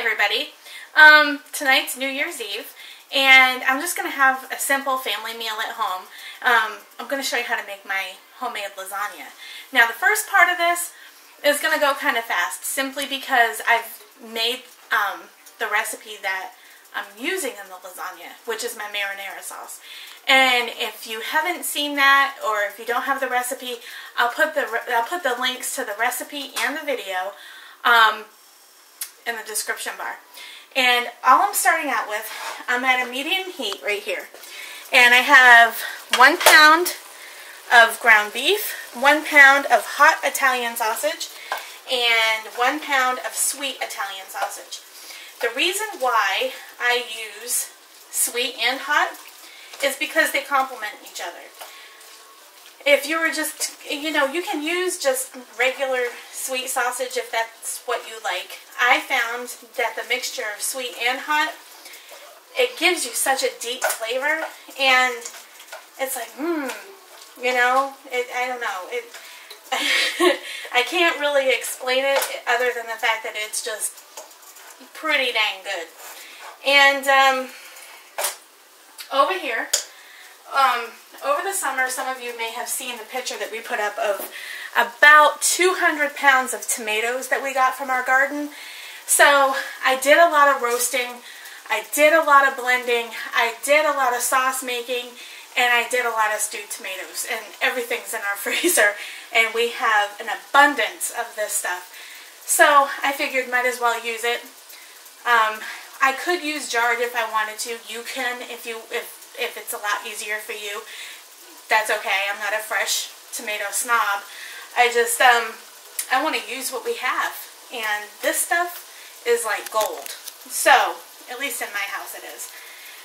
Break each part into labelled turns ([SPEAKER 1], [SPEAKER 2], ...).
[SPEAKER 1] everybody. Tonight's New Year's Eve, and I'm just going to have a simple family meal at home. I'm going to show you how to make my homemade lasagna. Now, the first part of this is going to go kind of fast, simply because I've made the recipe that I'm using in the lasagna, which is my marinara sauce. And if you haven't seen that, or if you don't have the recipe, I'll put the links to the recipe and the video in the description bar. And all I'm starting out with, I'm at a medium heat right here. And I have 1 pound of ground beef, 1 pound of hot Italian sausage, and 1 pound of sweet Italian sausage. The reason why I use sweet and hot is because they complement each other. If you were just, you can use just regular sweet sausage if that's what you like. I found that the mixture of sweet and hot, it gives you such a deep flavor, and it's like, I don't know, I can't really explain it other than the fact that it's just pretty dang good. And over here, over the summer, some of you may have seen the picture that we put up of about 200 pounds of tomatoes that we got from our garden. So I did a lot of roasting, I did a lot of blending, I did a lot of sauce making, and I did a lot of stewed tomatoes, and everything's in our freezer, and we have an abundance of this stuff. So I figured might as well use it. I could use jarred if I wanted to. You can if it's a lot easier for you. That's okay. I'm not a fresh tomato snob. I just I want to use what we have, and this stuff is like gold. So at least in my house it is.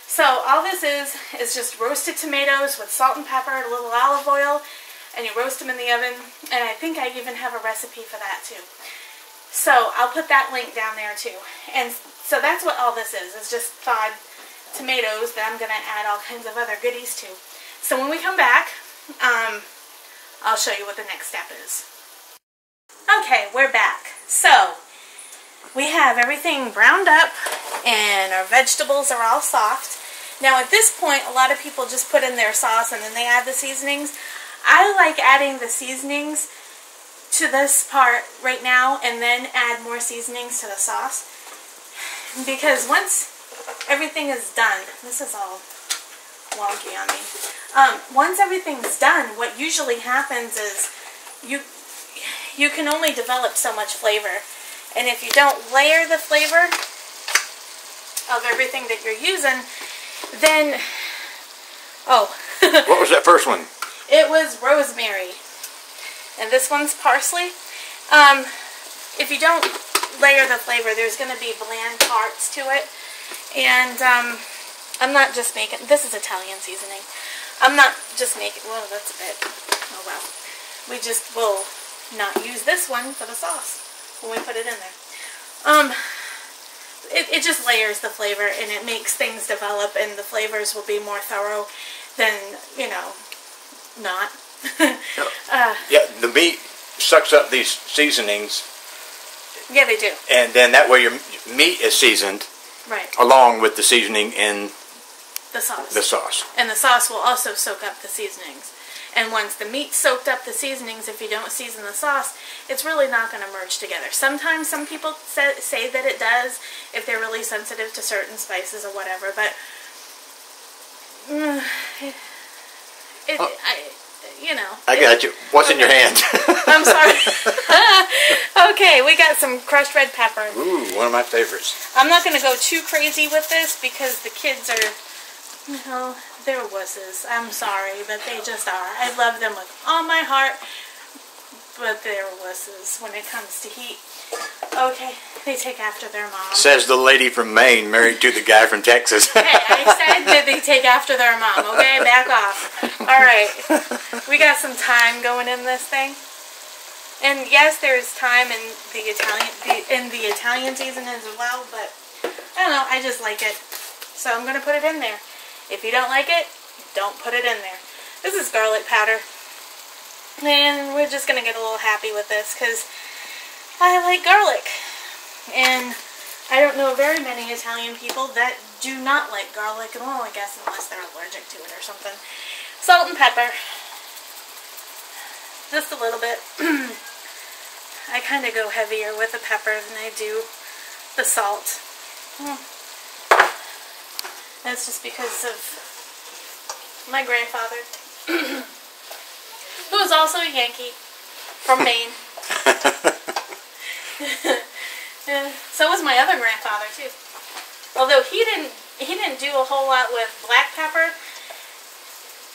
[SPEAKER 1] So all this is just roasted tomatoes with salt and pepper, a little olive oil, and you roast them in the oven. And I think I even have a recipe for that too. So I'll put that link down there too. And so that's what all this is. It's just thawed tomatoes that I'm going to add all kinds of other goodies to. So when we come back, I'll show you what the next step is. Okay, we're back. So we have everything browned up and our vegetables are all soft. Now at this point, a lot of people just put in their sauce and then they add the seasonings. I like adding the seasonings to this part right now and then add more seasonings to the sauce, because once everything is done, this is all wonky on me. Once everything's done, what usually happens is you can only develop so much flavor, and if you don't layer the flavor of everything that you're using, then
[SPEAKER 2] what was that first one?
[SPEAKER 1] It was rosemary. And this one's parsley. If you don't layer the flavor, there's going to be bland parts to it. And I'm not just making, this is Italian seasoning. I'm not just making, well, that's a bit, oh well. We just will not use this one for the sauce when we put it in there. It just layers the flavor, and it makes things develop, and the flavors will be more thorough than, not.
[SPEAKER 2] Yeah, the meat sucks up these seasonings.
[SPEAKER 1] Yeah, they do.
[SPEAKER 2] And then that way your meat is seasoned,
[SPEAKER 1] right,
[SPEAKER 2] along with the seasoning in
[SPEAKER 1] the sauce.
[SPEAKER 2] The sauce.
[SPEAKER 1] And the sauce will also soak up the seasonings. And once the meat soaked up the seasonings, if you don't season the sauce, it's really not going to merge together. Sometimes some people say that it does if they're really sensitive to certain spices or whatever, but
[SPEAKER 2] I got you. What's in your hand?
[SPEAKER 1] I'm sorry. Okay, we got some crushed red pepper.
[SPEAKER 2] Ooh, one of my favorites.
[SPEAKER 1] I'm not going to go too crazy with this because the kids are, they're wusses. I'm sorry, but they just are. I love them with all my heart, but they're wusses when it comes to heat. Okay, they take after their mom.
[SPEAKER 2] Says the lady from Maine married to the guy from Texas.
[SPEAKER 1] Hey, I said that they take after their mom, okay? Back off. Alright, we got some thyme going in this thing. And yes, there's thyme in the Italian season as well, but I don't know, I just like it. So I'm going to put it in there. If you don't like it, don't put it in there. This is garlic powder. And we're just going to get a little happy with this because I like garlic. And I don't know very many Italian people that do not like garlic at all, I guess, unless they're allergic to it or something. Salt and pepper. Just a little bit. I kind of go heavier with the pepper than I do the salt. That's just because of my grandfather, who is also a Yankee from Maine. So was my other grandfather too. Although he didn't do a whole lot with black pepper.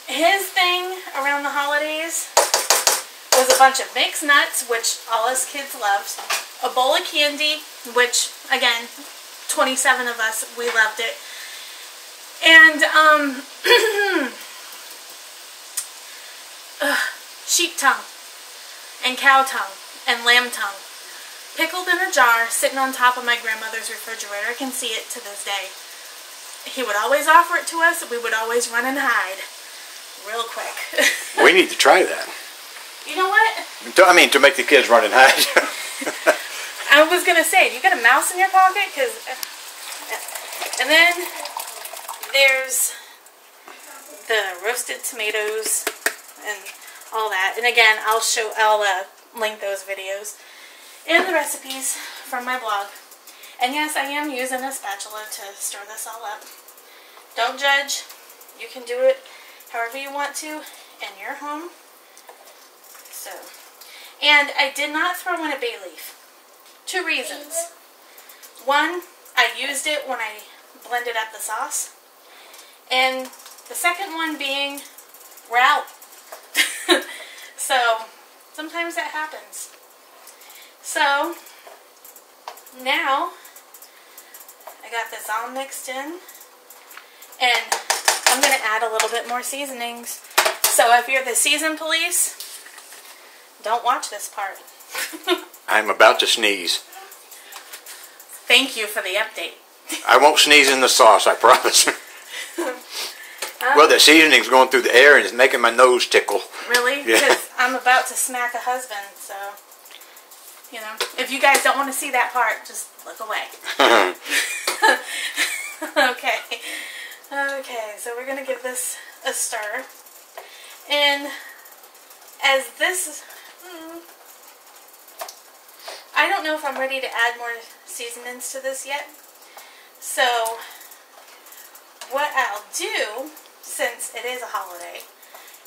[SPEAKER 1] His thing around the holidays was a bunch of mixed nuts, which all us kids loved, a bowl of candy, which again, 27 of us, we loved it, and sheep tongue and cow tongue and lamb tongue, pickled in a jar, sitting on top of my grandmother's refrigerator. I can see it to this day. He would always offer it to us. We would always run and hide real quick.
[SPEAKER 2] We need to try that.
[SPEAKER 1] You know what?
[SPEAKER 2] I mean, to make the kids run and hide.
[SPEAKER 1] I was going to say, you got a mouse in your pocket? And then there's the roasted tomatoes and all that. And again, I'll link those videos and the recipes from my blog. And yes, I am using a spatula to stir this all up. Don't judge. You can do it however you want to in your home. So, and I did not throw in a bay leaf. 2 reasons. One, I used it when I blended up the sauce. And the second one being, we're out. So, sometimes that happens. So, now, I got this all mixed in. And I'm going to add a little bit more seasonings. So if you're the season police, don't watch this part.
[SPEAKER 2] I'm about to sneeze.
[SPEAKER 1] Thank you for the update.
[SPEAKER 2] I won't sneeze in the sauce, I promise. Well, the seasoning's going through the air and it's making my nose tickle.
[SPEAKER 1] Really?
[SPEAKER 2] Yeah.
[SPEAKER 1] Because I'm about to smack a husband, so, you know. If you guys don't want to see that part, just look away. Okay. Okay, so we're going to give this a stir. And as this, I don't know if I'm ready to add more seasonings to this yet. So what I'll do, since it is a holiday,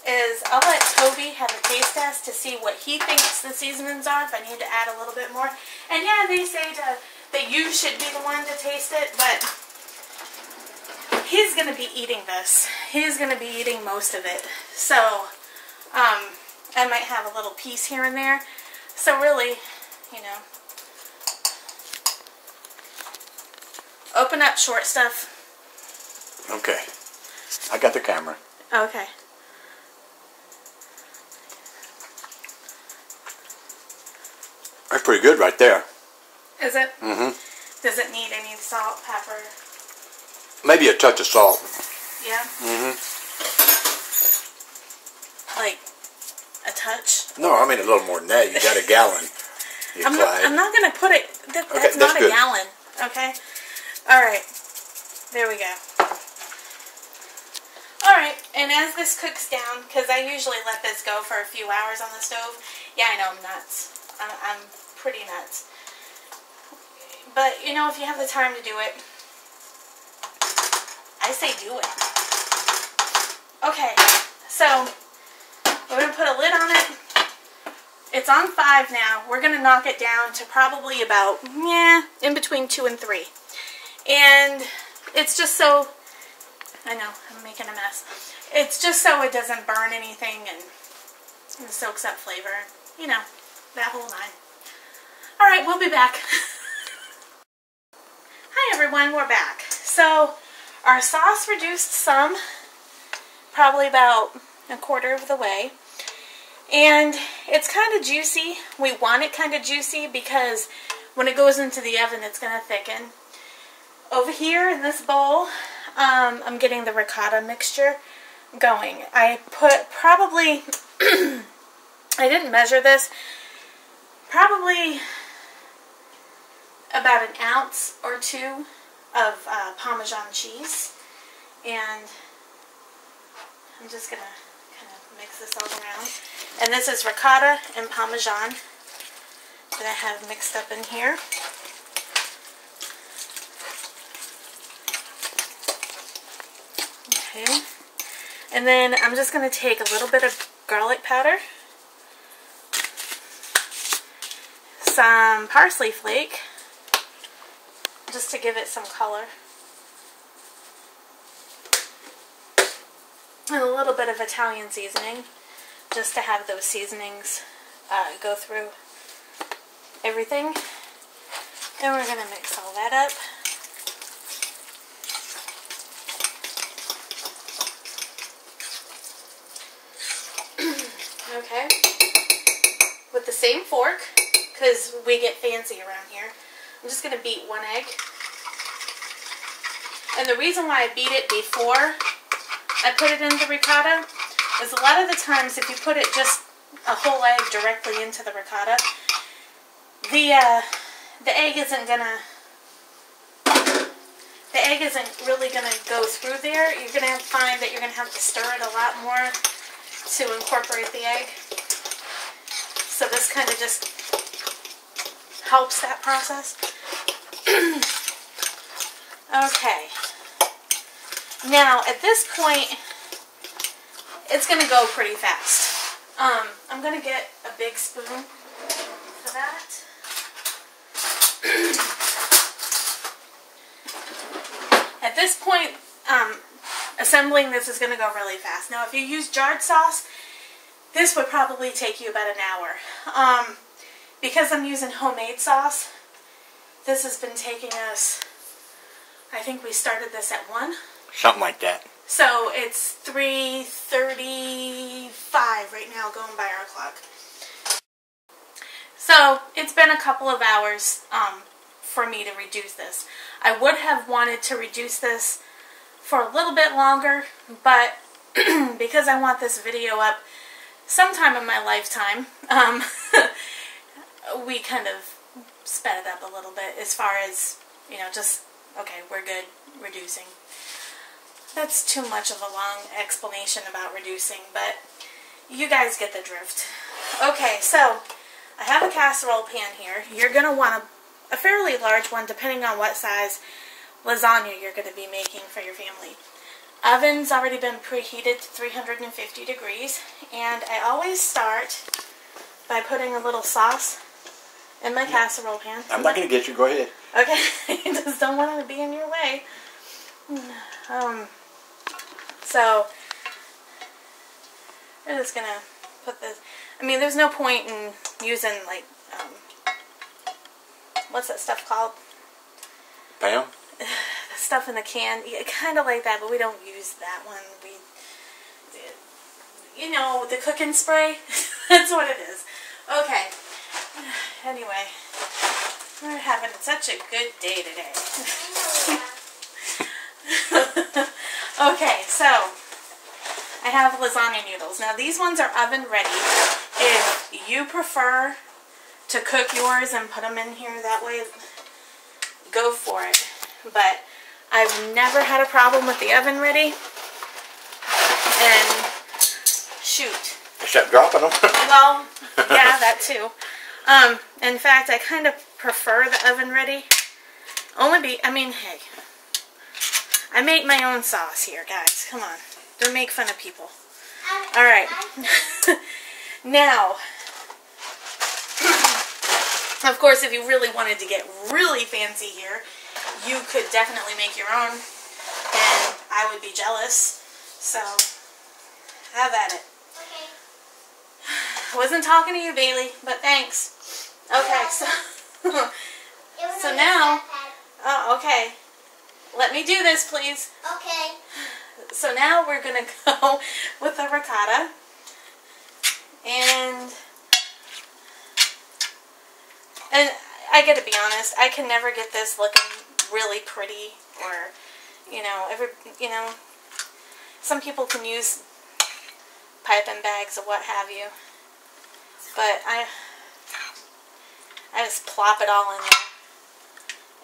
[SPEAKER 1] is I'll let Toby have a taste test to see what he thinks the seasonings are, if I need to add a little bit more. And yeah, they say that you should be the one to taste it, but he's going to be eating this. He's going to be eating most of it. So, I might have a little piece here and there. So really, you know, open up short stuff.
[SPEAKER 2] Okay. I got the camera.
[SPEAKER 1] Okay.
[SPEAKER 2] That's pretty good right there.
[SPEAKER 1] Is it?
[SPEAKER 2] Mm-hmm.
[SPEAKER 1] Does it need any salt, pepper?
[SPEAKER 2] Maybe a touch of salt.
[SPEAKER 1] Yeah?
[SPEAKER 2] Mm-hmm.
[SPEAKER 1] Like a touch?
[SPEAKER 2] No, I mean a little more than that. You got a gallon.
[SPEAKER 1] I'm not going to put it... That's not
[SPEAKER 2] good.
[SPEAKER 1] a gallon. Okay? Alright. There we go. Alright, and as this cooks down, because I usually let this go for a few hours on the stove. Yeah, I know, I'm nuts. I'm pretty nuts. But, you know, if you have the time to do it, I say do it. Okay, so we're going to put a lid on it. It's on 5 now. We're going to knock it down to probably about, in between 2 and 3. And it's just so, I know, I'm making a mess. It's just so it doesn't burn anything and soaks up flavor. You know, that whole 9. Alright, we'll be back. Hi everyone, we're back. So, our sauce reduced some, probably about a quarter of the way. And it's kind of juicy. We want it kind of juicy because when it goes into the oven, it's going to thicken. Over here in this bowl, I'm getting the ricotta mixture going. I put probably, I didn't measure this, probably about an ounce or two of Parmesan cheese. And I'm just going to kind of mix this all around. And this is ricotta and Parmesan that I have mixed up in here. Okay. And then I'm just going to take a little bit of garlic powder, some parsley flake, just to give it some color, and a little bit of Italian seasoning, just to have those seasonings go through everything. And we're going to mix all that up. Okay, with the same fork, because we get fancy around here, I'm just going to beat 1 egg. And the reason why I beat it before I put it in the ricotta is a lot of the times if you put it just a whole egg directly into the ricotta, the egg isn't really gonna go through there. You're gonna find that you're gonna have to stir it a lot more to incorporate the egg. So this kind of just helps that process. Okay. Now at this point, it's gonna go pretty fast. I'm gonna get a big spoon for that. At this point, assembling this is going to go really fast. Now, if you use jarred sauce, this would probably take you about an hour. Because I'm using homemade sauce, this has been taking us, I think we started this at 1.
[SPEAKER 2] Something like that.
[SPEAKER 1] So it's 3:35 right now, going by our clock. So it's been a couple of hours for me to reduce this. I would have wanted to reduce this for a little bit longer, but because I want this video up sometime in my lifetime, we kind of sped it up a little bit as far as, you know, just, okay, we're good reducing. That's too much of a long explanation about reducing, but you guys get the drift. Okay, so I have a casserole pan here. You're going to want a fairly large one, depending on what size lasagna you're going to be making for your family. Oven's already been preheated to 350 degrees, and I always start by putting a little sauce in my casserole pan.
[SPEAKER 2] I'm not going to get you. Go ahead.
[SPEAKER 1] Okay, I just don't want it to be in your way. So we're just going to put this. I mean, there's no point in using, like, what's that stuff called?
[SPEAKER 2] Pam?
[SPEAKER 1] The stuff in the can. Yeah, kind of like that, but we don't use that one. You know, the cooking spray. That's what it is. Okay. Anyway, we're having such a good day today. Okay, so I have lasagna noodles. Now these ones are oven ready. If you prefer to cook yours and put them in here that way, go for it. But I've never had a problem with the oven ready. And shoot.
[SPEAKER 2] Except dropping them.
[SPEAKER 1] Well, yeah, that too. In fact, I kind of prefer the oven ready. I mean, hey, I make my own sauce here, guys. Come on. Don't make fun of people. Alright. Now, of course, if you really wanted to get really fancy here, you could definitely make your own, and I would be jealous. So, have at it. Okay. I wasn't talking to you, Bailey, but thanks. Okay, so so now, oh, okay. Let me do this, please. Okay. So now we're going to go with the ricotta. And I got to be honest, I can never get this looking really pretty, or, you know, some people can use piping bags or what have you. But I just plop it all in there.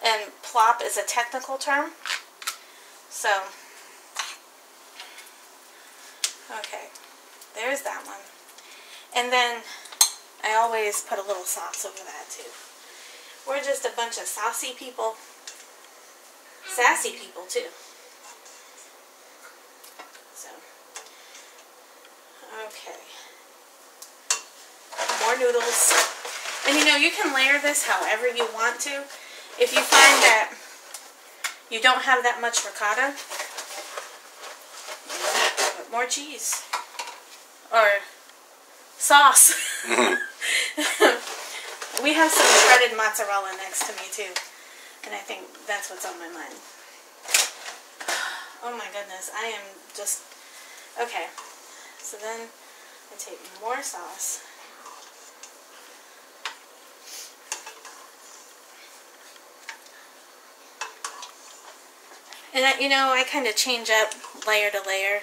[SPEAKER 1] And plop is a technical term. So, okay, there's that one. And then I always put a little sauce over that too. We're just a bunch of saucy people. Sassy people too. So, okay. More noodles. And you know, you can layer this however you want to. If you find that you don't have that much ricotta, put more cheese. Or sauce. We have some shredded mozzarella next to me too. And I think that's what's on my mind. Oh my goodness, I am just... Okay, so then I take more sauce. And you know, I kind of change up layer to layer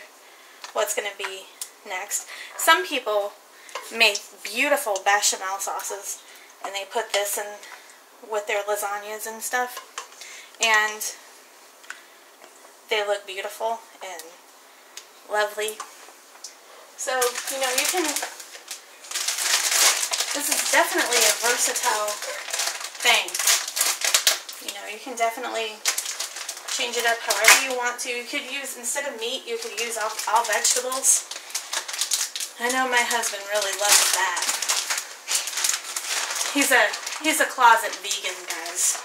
[SPEAKER 1] what's going to be next. Some people make beautiful bechamel sauces and they put this in with their lasagnas and stuff, and they look beautiful and lovely. So, you know, you can, this is definitely a versatile thing. You know, you can definitely change it up however you want to. You could use, instead of meat, you could use all vegetables. I know my husband really loves that. He's a closet vegan, guys.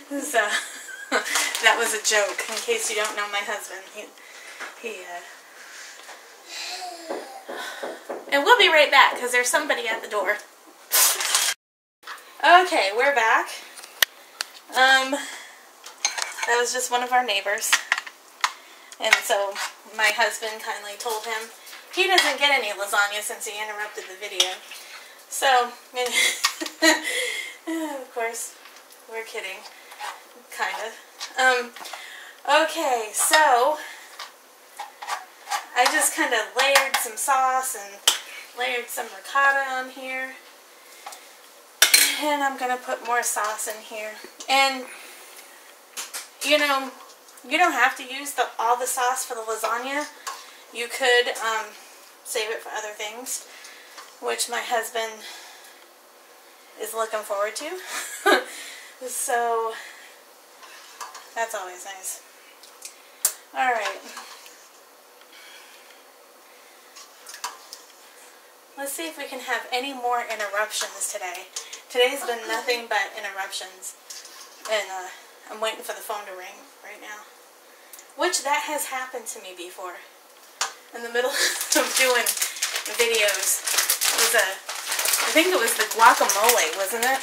[SPEAKER 1] So that was a joke. In case you don't know my husband, and we'll be right back because there's somebody at the door. Okay, we're back. That was just one of our neighbors, and so my husband kindly told him he doesn't get any lasagna since he interrupted the video. So, of course, we're kidding, kind of. Okay, so I just kind of layered some sauce and layered some ricotta on here. And I'm going to put more sauce in here. And, you know, you don't have to use all the sauce for the lasagna. You could save it for other things, which my husband is looking forward to. So, that's always nice. Alright. Let's see if we can have any more interruptions today. Today's been nothing but interruptions. And I'm waiting for the phone to ring right now. Which, that has happened to me before. In the middle of doing videos. I think it was the guacamole, wasn't it?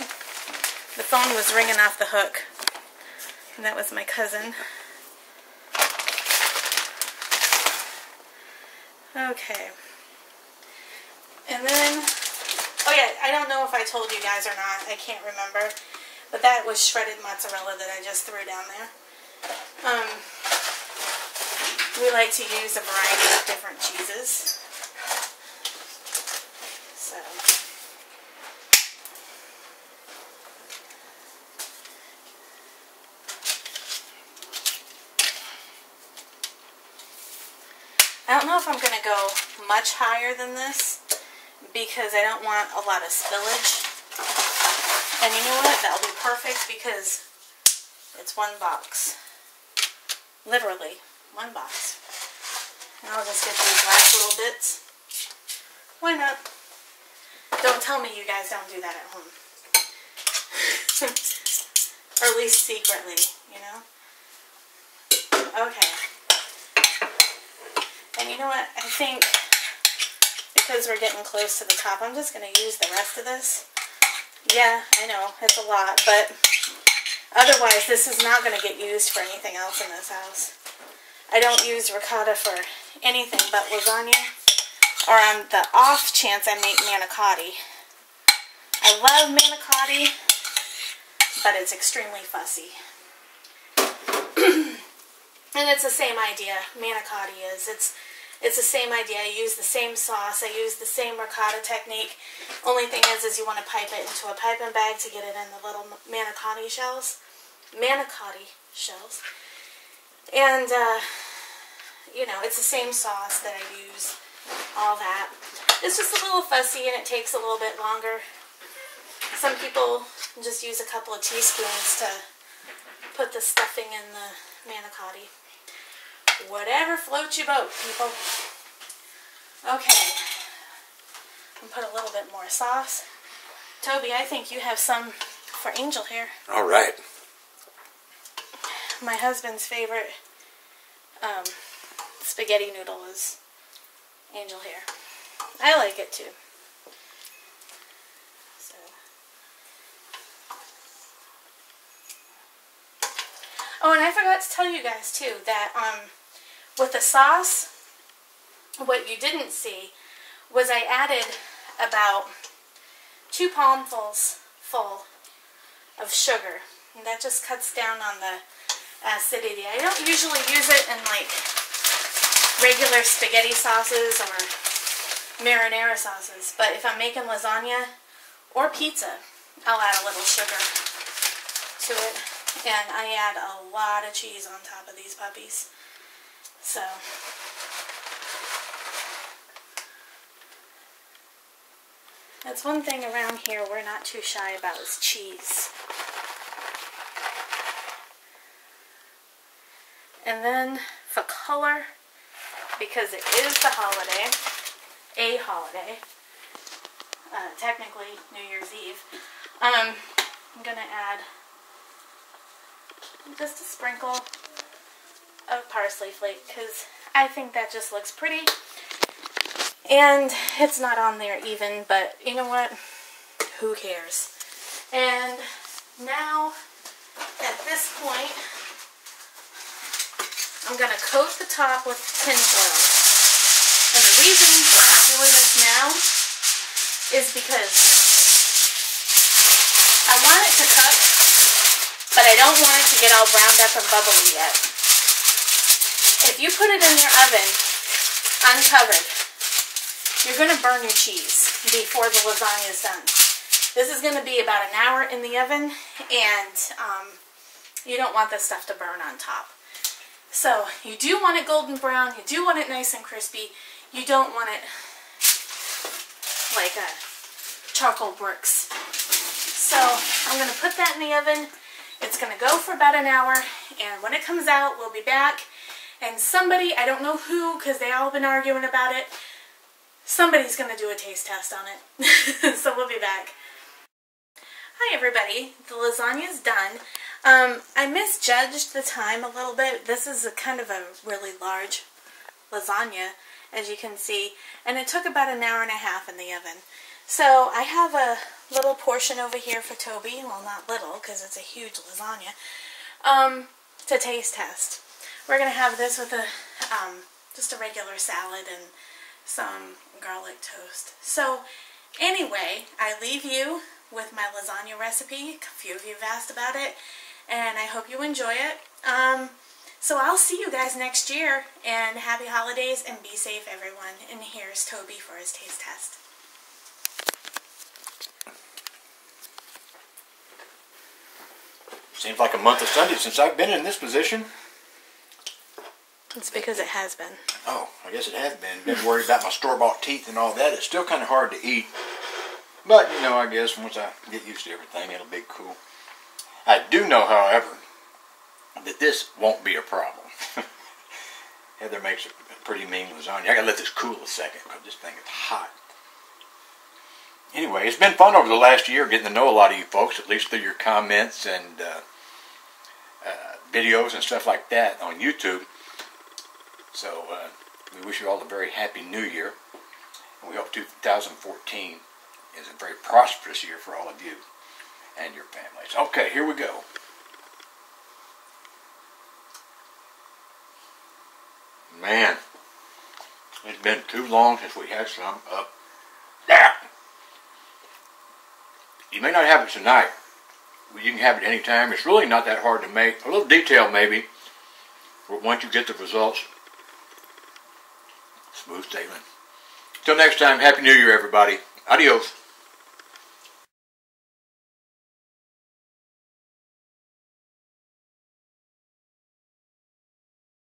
[SPEAKER 1] The phone was ringing off the hook. And that was my cousin. Okay. And then, oh yeah, I don't know if I told you guys or not. I can't remember. But that was shredded mozzarella that I just threw down there. We like to use a variety of different cheeses. So, I don't know if I'm going to go much higher than this because I don't want a lot of spillage. And you know what? That'll be perfect because it's one box. Literally, one box. And I'll just get these last little bits. Why not? Don't tell me you guys don't do that at home. Or at least secretly, you know? Okay. And you know what? I think because we're getting close to the top, I'm just going to use the rest of this. Yeah, I know, it's a lot, but otherwise this is not going to get used for anything else in this house. I don't use ricotta for anything but lasagna, or on the off chance I make manicotti. I love manicotti, but it's extremely fussy. And it's the same idea manicotti is. It's the same idea. I use the same sauce. I use the same ricotta technique. Only thing is you want to pipe it into a piping bag to get it in the little manicotti shells. Manicotti shells. And, you know, it's the same sauce that I use. All that. It's just a little fussy and it takes a little bit longer. Some people just use a couple of teaspoons to put the stuffing in the manicotti. Whatever floats your boat, people. Okay. And put a little bit more sauce. Toby, I think you have some for Angel here.
[SPEAKER 2] All right.
[SPEAKER 1] My husband's favorite spaghetti noodle is Angel hair. I like it too. So. Oh, and I forgot to tell you guys too that with the sauce, what you didn't see was I added about 2 palmfuls full of sugar, and that just cuts down on the acidity. I don't usually use it in like regular spaghetti sauces or marinara sauces, but if I'm making lasagna or pizza, I'll add a little sugar to it, and I add a lot of cheese on top of these puppies. So that's one thing around here we're not too shy about is cheese. And then for color, because it is the holiday, technically New Year's Eve, I'm going to add just a sprinkle of parsley flake because I think that just looks pretty. And it's not on there even, but you know what? Who cares? And now, at this point, I'm going to coat the top with tin foil. And the reason I'm doing this now is because I want it to cook, but I don't want it to get all browned up and bubbly yet. If you put it in your oven uncovered, you're going to burn your cheese before the lasagna is done. This is going to be about an hour in the oven, and you don't want this stuff to burn on top. So you do want it golden brown, you do want it nice and crispy, you don't want it like a charcoal bricks. So I'm going to put that in the oven. It's going to go for about an hour, and when it comes out, we'll be back. And somebody, I don't know who, because they all been arguing about it, somebody's going to do a taste test on it. So we'll be back. Hi everybody, the lasagna's done. I misjudged the time a little bit. This is a kind of a really large lasagna, as you can see, and it took about an hour and a half in the oven. So I have a little portion over here for Toby, well not little because it's a huge lasagna, to taste test. We're going to have this with a just a regular salad and some garlic toast. So anyway, I leave you with my lasagna recipe. A few of you have asked about it, and I hope you enjoy it. So I'll see you guys next year, and happy holidays, and be safe everyone. And here's Toby for his taste test.
[SPEAKER 2] Seems like a month of Sunday since I've been in this position.
[SPEAKER 1] It's because it has been.
[SPEAKER 2] Oh, I guess it has been. Been worried about my store-bought teeth and all that. It's still kind of hard to eat. But, you know, I guess once I get used to everything, it'll be cool. I do know, however, that this won't be a problem. Heather makes a pretty mean lasagna. I gotta let this cool a second because this thing is hot. Anyway, it's been fun over the last year getting to know a lot of you folks, at least through your comments and videos and stuff like that on YouTube. So we wish you all a very happy new year. And we hope 2014 is a very prosperous year for all of you and your families. Okay, here we go. Man, it's been too long since we had some up there. You may not have it tonight, but you can have it anytime. It's really not that hard to make. A little detail maybe, but once you get the results, Smooth sailing. Till next time, Happy New Year, everybody. Adios.